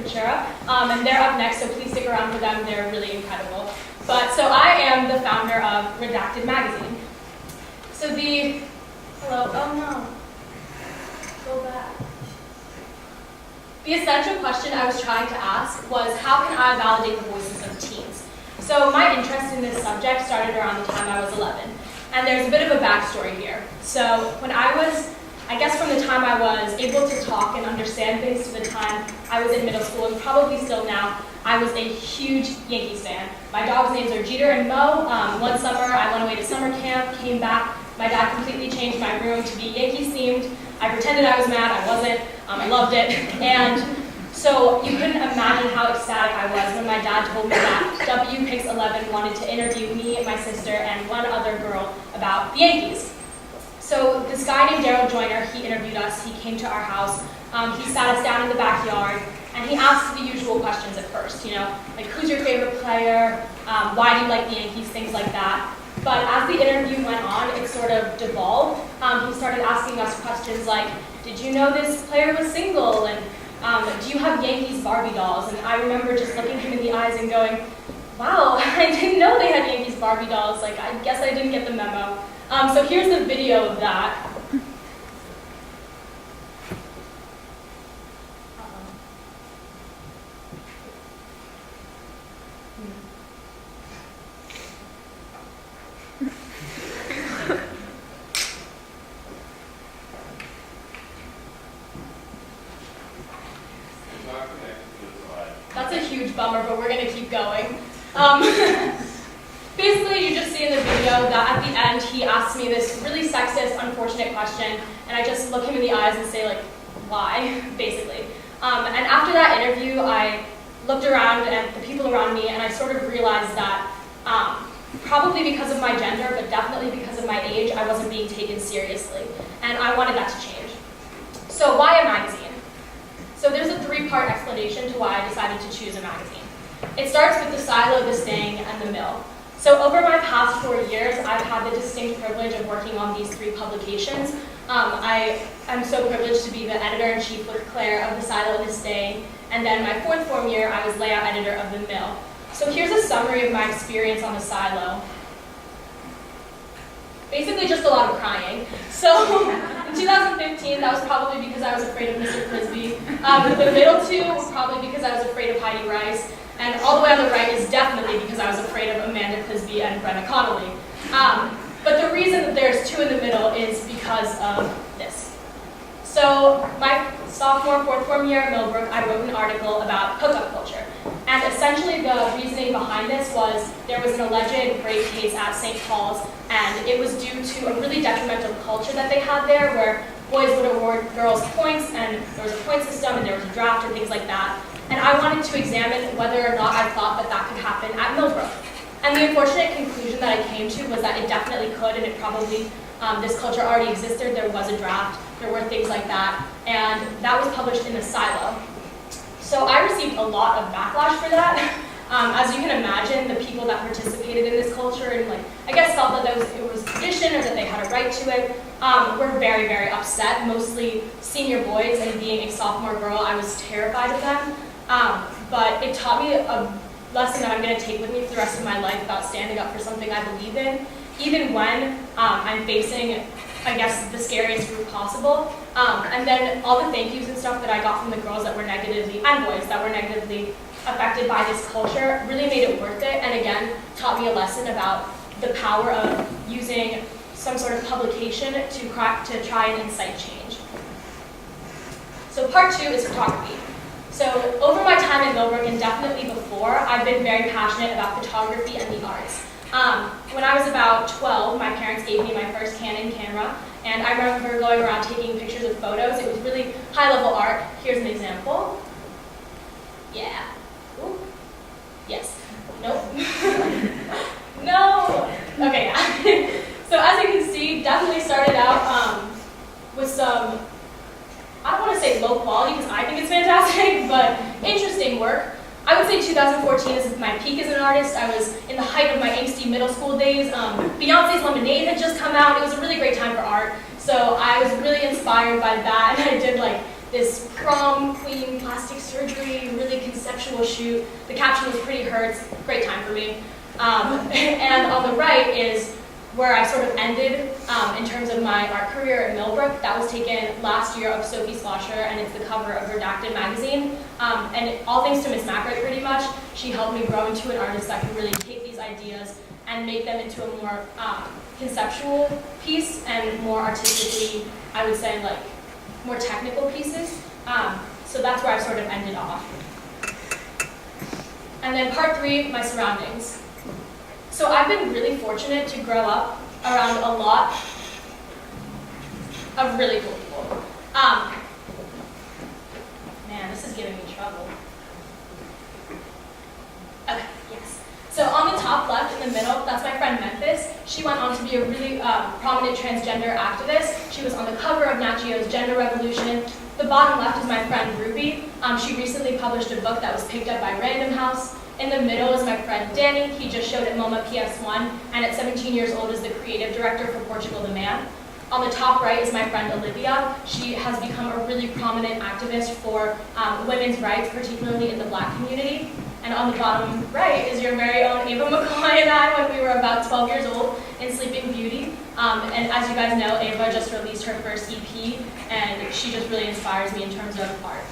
Ventura, and they're up next, so please stick around for them. They're really incredible. So I am the founder of Redacted Magazine. Hello, oh no, go back. The essential question I was trying to ask was, how can I validate the voices of teens? So my interest in this subject started around the time I was 11. And there's a bit of a backstory here. So when I guess from the time I was able to talk and understand things to the time I was in middle school, and probably still now, I was a huge Yankees fan. My dog's names are Jeter and Mo. One summer, I went away to summer camp, came back. My dad completely changed my room to be Yankees themed. I pretended I was mad, I wasn't. I loved it. And so you couldn't imagine how ecstatic I was when my dad told me that W Picks 11 wanted to interview me, my sister, and one other girl about the Yankees. So this guy named Daryl Joyner, he interviewed us, he came to our house, he sat us down in the backyard, and he asked the usual questions at first, like who's your favorite player, why do you like the Yankees, things like that. But as the interview went on, it sort of devolved. He started asking us questions like, did you know this player was single, and do you have Yankees Barbie dolls? And I remember just looking him in the eyes and going, wow, I didn't know they had Yankees Barbie dolls, like I guess I didn't get the memo. So here's the video of that. That's a huge bummer, but we're going to keep going. Basically, you just see in the video that at the end, he asked me this really sexist, unfortunate question, and I just look him in the eyes and say, like, why, basically. And after that interview, I looked around at the people around me, and I sort of realized that probably because of my gender, but definitely because of my age, I wasn't being taken seriously, and I wanted that to change. So why a magazine? So there's a three-part explanation to why I decided to choose a magazine. It starts with the silo, the sting, and the mill. So over my past 4 years, I've had the distinct privilege of working on these three publications. I'm so privileged to be the editor-in-chief with Claire of the Silo and the Sting, and then my fourth form year, I was layout editor of the Mill. So here's a summary of my experience on the Silo. Basically just a lot of crying. So in 2015, that was probably because I was afraid of Mr. Frisbee. The middle two were probably because I was afraid of Heidi Rice. And all the way on the right is definitely because I was afraid of Amanda Clisby and Brenna Connolly. But the reason that there's two in the middle is because of this. So my sophomore, fourth form year at Millbrook, I wrote an article about hookup culture. And essentially the reasoning behind this was there was an alleged rape case at St. Paul's, and it was due to a really detrimental culture that they had there where boys would award girls points, and there was a point system, and there was a draft and things like that. And I wanted to examine whether or not I thought that that could happen at Millbrook. And the unfortunate conclusion that I came to was that it definitely could, and it probably, this culture already existed, there was a draft, there were things like that, and that was published in the Silo. So I received a lot of backlash for that. As you can imagine, the people that participated in this culture and I guess felt that it was tradition or that they had a right to it, were very, very upset, mostly senior boys, and being a sophomore girl, I was terrified of them. But it taught me a lesson that I'm going to take with me for the rest of my life about standing up for something I believe in, even when I'm facing, I guess, the scariest route possible. And then all the thank yous and stuff that I got from the girls that were negatively, and boys that were negatively affected by this culture really made it worth it, and again, taught me a lesson about the power of using some sort of publication to try and incite change. So part two is photography. So over my time at Millbrook, and definitely before, I've been very passionate about photography and the arts. When I was about 12, my parents gave me my first Canon camera, and I remember going around taking pictures of photos. It was really high-level art. Here's an example. Yeah. Ooh. Yes. Nope. No. Okay, yeah. So as you can see, definitely started out with some, I don't want to say low quality because I think it's fantastic, but interesting work. I would say 2014 is my peak as an artist. I was in the height of my angsty middle school days. Beyonce's Lemonade had just come out. It was a really great time for art. So I was really inspired by that, and I did this prom queen plastic surgery, really conceptual shoot. The caption was Pretty Hurts, great time for me. And on the right is where I sort of ended in terms of my art career at Millbrook. That was taken last year of Sophie Slosher, and it's the cover of Redacted magazine. All thanks to Miss McRae, pretty much. She helped me grow into an artist that could really take these ideas and make them into a more conceptual piece and more artistically, I would say, like, more technical pieces. So that's where I sort of ended off. And then part 3, my surroundings. So I've been really fortunate to grow up around a lot of really cool people. Man, this is giving me trouble. Okay, yes. So on the top left in the middle, that's my friend Memphis. She went on to be a really prominent transgender activist. She was on the cover of Nat Geo's Gender Revolution. The bottom left is my friend Ruby. She recently published a book that was picked up by Random House. In the middle is my friend Danny. He just showed at MoMA PS1, and at 17 years old is the creative director for Portugal the Man. On the top right is my friend Olivia. She has become a really prominent activist for women's rights, particularly in the Black community. And on the bottom right is your very own Ava McCoy and I when we were about 12 years old in Sleeping Beauty. And as you guys know, Ava just released her first EP, and she just really inspires me in terms of art.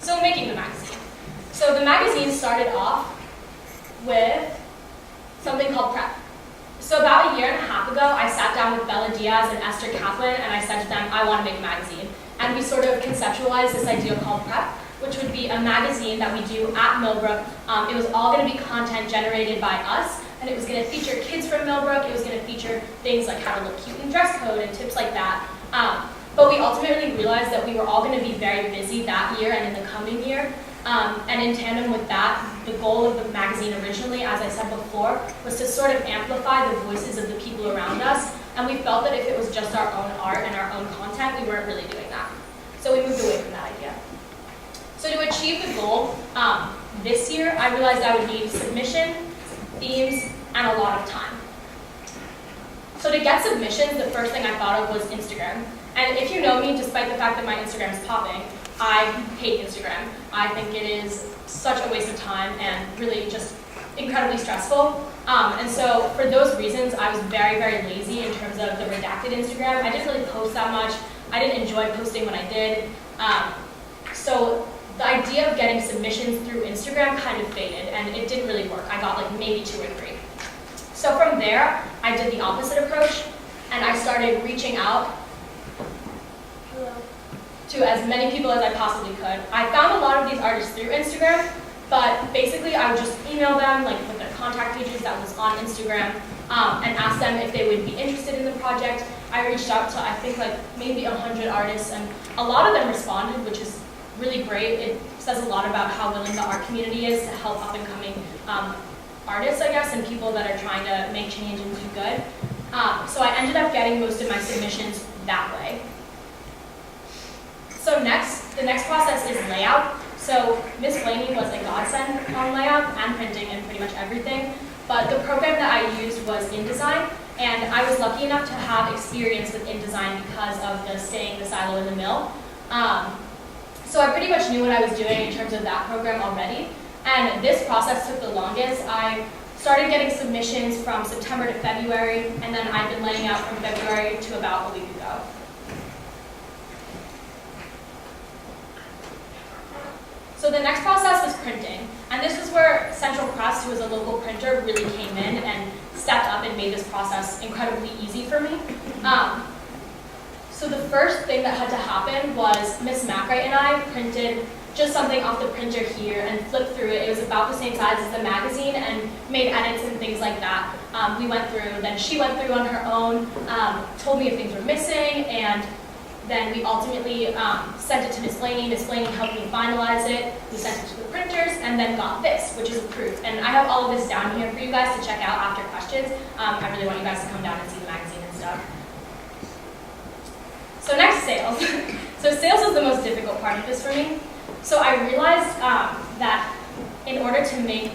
So making the magazine. So the magazine started off with something called Prep. So about 1.5 years ago, I sat down with Bella Diaz and Esther Kaplan, and I said to them, I want to make a magazine. And we sort of conceptualized this idea called Prep, which would be a magazine that we do at Millbrook. It was all going to be content generated by us, and it was going to feature kids from Millbrook. It was going to feature things like how to look cute in dress code and tips like that. But we ultimately realized that we were all going to be very busy that year and in the coming year. And in tandem with that, the goal of the magazine originally, as I said before, was to sort of amplify the voices of the people around us. And we felt that if it was just our own art and our own content, we weren't really doing that. So we moved away from that idea. So to achieve the goal, this year, I realized I would need submission, themes, and a lot of time. So to get submissions, the first thing I thought of was Instagram. And if you know me, despite the fact that my Instagram is popping, I hate Instagram. I think it is such a waste of time and really just incredibly stressful. And so for those reasons, I was very, very lazy in terms of the redacted Instagram. I didn't really post that much. I didn't enjoy posting when I did. So the idea of getting submissions through Instagram kind of faded, and it didn't really work. I got like maybe 2 or 3. So from there, I did the opposite approach, and I started reaching out to as many people as I possibly could. I found a lot of these artists through Instagram, but basically I would just email them like with their contact pages that was on Instagram and ask them if they would be interested in the project. I reached out to I think like maybe 100 artists, and a lot of them responded, which is really great. It says a lot about how willing the art community is to help up and coming artists, I guess, and people that are trying to make change and do good. So I ended up getting most of my submissions that way. So the next process is layout. So Miss Blaney was a godsend on layout and printing and pretty much everything. But the program that I used was InDesign, and I was lucky enough to have experience with InDesign because of the staying the silo in the mill. So I pretty much knew what I was doing in terms of that program already. And this process took the longest. I started getting submissions from September to February, and then I've been laying out from February to about a week ago. So the next process was printing, and this is where Central Press, who is a local printer, really came in and stepped up and made this process incredibly easy for me. So the first thing that had to happen was Miss McRae and I printed just something off the printer here and flipped through it. It was about the same size as the magazine and made edits and things like that. We went through, then she went through on her own, told me if things were missing, and then we ultimately sent it to Miss Blaney. Miss Blaney helped me finalize it. We sent it to the printers, and then got this, which is approved. And I have all of this down here for you guys to check out after questions. I really want you guys to come down and see the magazine and stuff. So next, sales. So sales is the most difficult part of this for me. So I realized that in order to make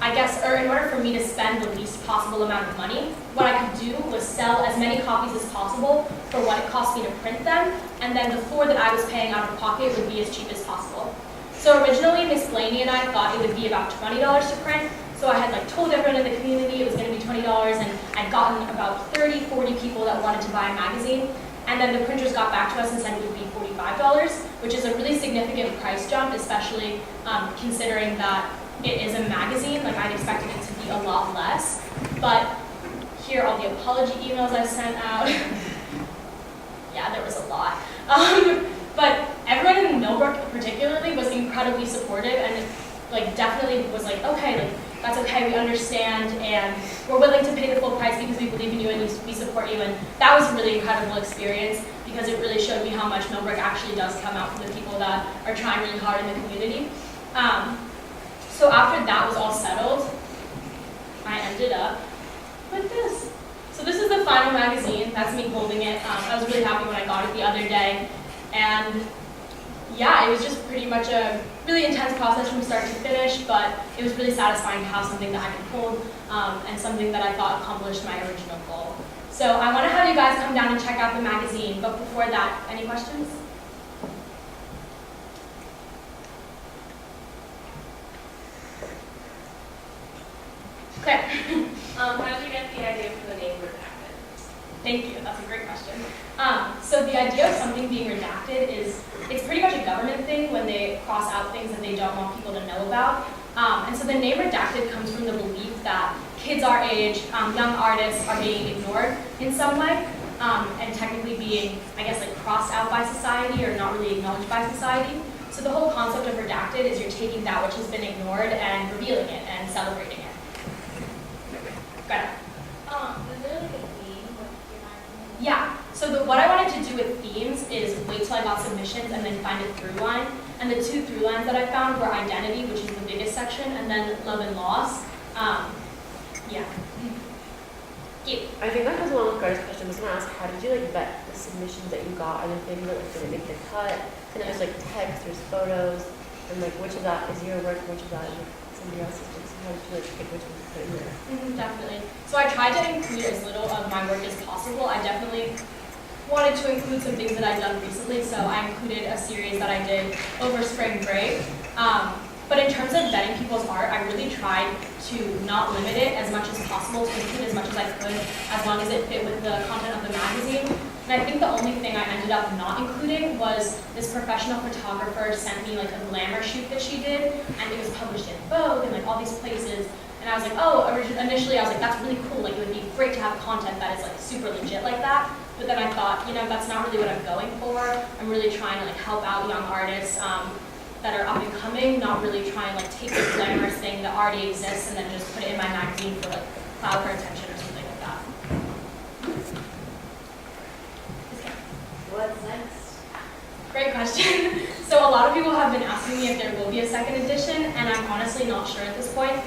I guess, or in order for me to spend the least possible amount of money, what I could do was sell as many copies as possible for what it cost me to print them, and then the 4 that I was paying out of pocket would be as cheap as possible. So originally, Miss Blaney and I thought it would be about $20 to print, so I had told everyone in the community it was going to be $20, and I'd gotten about 30, 40 people that wanted to buy a magazine, and then the printers got back to us and said it would be $45, which is a really significant price jump, especially considering that it is a magazine. I'd expected it to be a lot less, but here are all the apology emails I sent out. Yeah, there was a lot. But everyone in Millbrook particularly was incredibly supportive and definitely was okay, that's okay, we understand, and we're willing to pay the full price because we believe in you and we support you. And that was a really incredible experience because it really showed me how much Millbrook actually does come out for the people that are trying really hard in the community. So after that was all settled, I ended up with this. So this is the final magazine. That's me holding it. I was really happy when I got it the other day. And yeah, it was just pretty much a really intense process from start to finish, but it was really satisfying to have something that I could hold and something that I thought accomplished my original goal. So I want to have you guys come down and check out the magazine, but before that, any questions? Okay. How did you get the idea for the name Redacted? Thank you, that's a great question. So the idea of something being redacted is, it's pretty much a government thing when they cross out things that they don't want people to know about. And so the name Redacted comes from the belief that kids our age, young artists, are being ignored in some way, and technically being, I guess, crossed out by society or not really acknowledged by society. So the whole concept of redacted is you're taking that which has been ignored and revealing it and celebrating it. Better. Is there a theme with your magazine? Yeah, so what I wanted to do with themes is wait till I got submissions and then find a through line. And the 2 through lines that I found were identity, which is the biggest section, and then love and loss. Yeah. I think that was one of Carter's questions. I was going to ask, how did you vet the submissions that you got? Are there things that didn't make the cut? And there's text, there's photos, and which of that is your work, which of that is somebody else's work? So how did you pick which one to put in there? Definitely. So I tried to include as little of my work as possible. I definitely wanted to include some things that I've done recently, so I included a series that I did over spring break. But in terms of vetting people's art, I really tried to not limit it as much as possible, to include as much as I could, as long as it fit with the content of the magazine. And I think the only thing I ended up not including was this professional photographer sent me a glamour shoot that she did, and it was published in Vogue and all these places. And I was initially I was that's really cool, it would be great to have content that is super legit like that. But then I thought, that's not really what I'm going for. I'm really trying to help out young artists that are up and coming, not really trying to take this glamorous thing that already exists and then just put it in my magazine for clout or attention or something like that. What's next? Great question. So a lot of people have been asking me if there will be a second edition, and I'm honestly not sure at this point.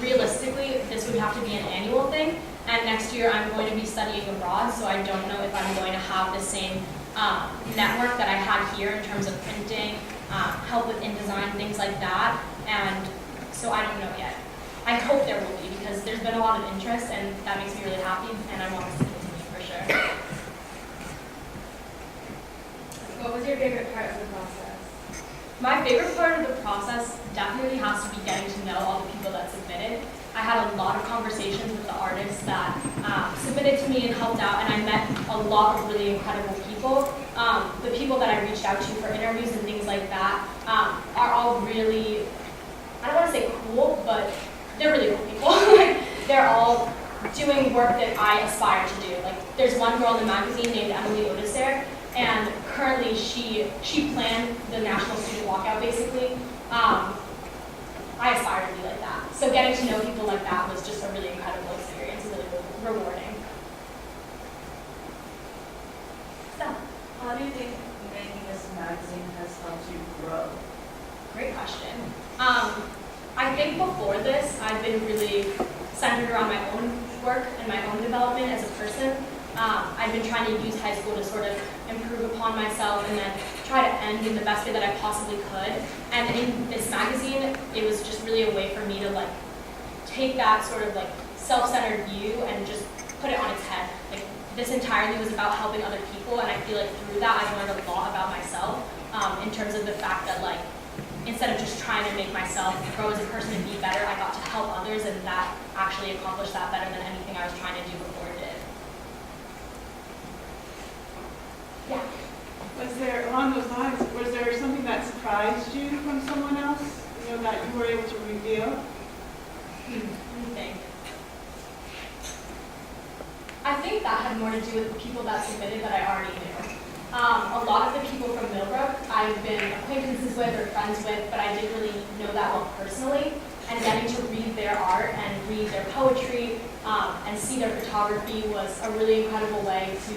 Realistically, this would have to be an annual thing, and next year I'm going to be studying abroad, so I don't know if I'm going to have the same network that I had here in terms of printing, help with InDesign, things like that, and so I don't know yet. I hope there will be, because there's been a lot of interest, and that makes me really happy, and I want this to continue for sure. What was your favorite part of the process? My favorite part of the process definitely has to be getting to know all the people that submitted. I had a lot of conversations with the artists that submitted to me and helped out, and I met a lot of really incredible people. The people that I reached out to for interviews and things like that are all really, I don't want to say cool, but they're really cool people. They're all doing work that I aspire to do. There's one girl in the magazine named Emily Otiser, and currently she planned the National Student Walkout, basically. I aspire to be like that. So getting to know people like that was just a really incredible experience, really rewarding. So, How do you think making this magazine has helped you grow? great question. I think before this, I've been really centered around my own work and my own development as a person. I've been trying to use high school to sort of improve upon myself and then try to end in the best way that I possibly could. And in this magazine, it was just really a way for me to take that sort of like self-centered view and just put it on its head. Like this entirely was about helping other people, and I feel like through that I've learned a lot about myself in terms of the fact that like instead of just trying to make myself grow as a person and be better, I got to help others, and that actually accomplished that better than anything I was trying to do before did. Yeah. Was there, along those lines, was there something that surprised you from someone else, you know, that you were able to reveal? Let me think. I think that had more to do with the people that submitted that I already knew. A lot of the people from Millbrook I've been acquaintances with or friends with, but I didn't really know that well personally. And getting to read their art and read their poetry and see their photography was a really incredible way to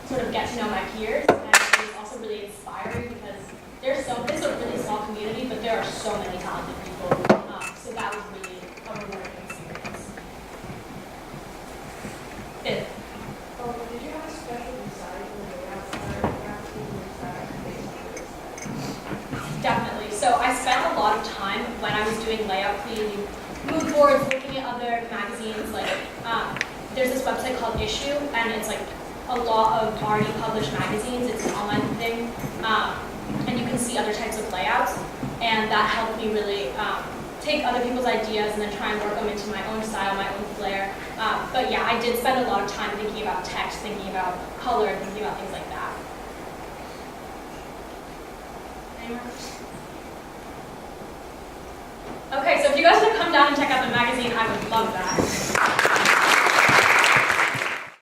sort of get to know my peers. And it was also really inspiring because this is a really small community, but there are so many talented people. So that was really a rewarding experience. Fifth. Did you have a special design for the layout for Definitely. So I spent a lot of time when I was doing layout, creating mood boards, looking at other magazines. Like there's this website called Issue, and it's like a lot of already published magazines. It's an online thing, and you can see other types of layouts, and that helped me really take other people's ideas and then try and work them into my own style, my own flair. But yeah, I did spend a lot of time thinking about text, thinking about color, thinking about things like that. Okay, so if you guys would come down and check out the magazine, I would love that.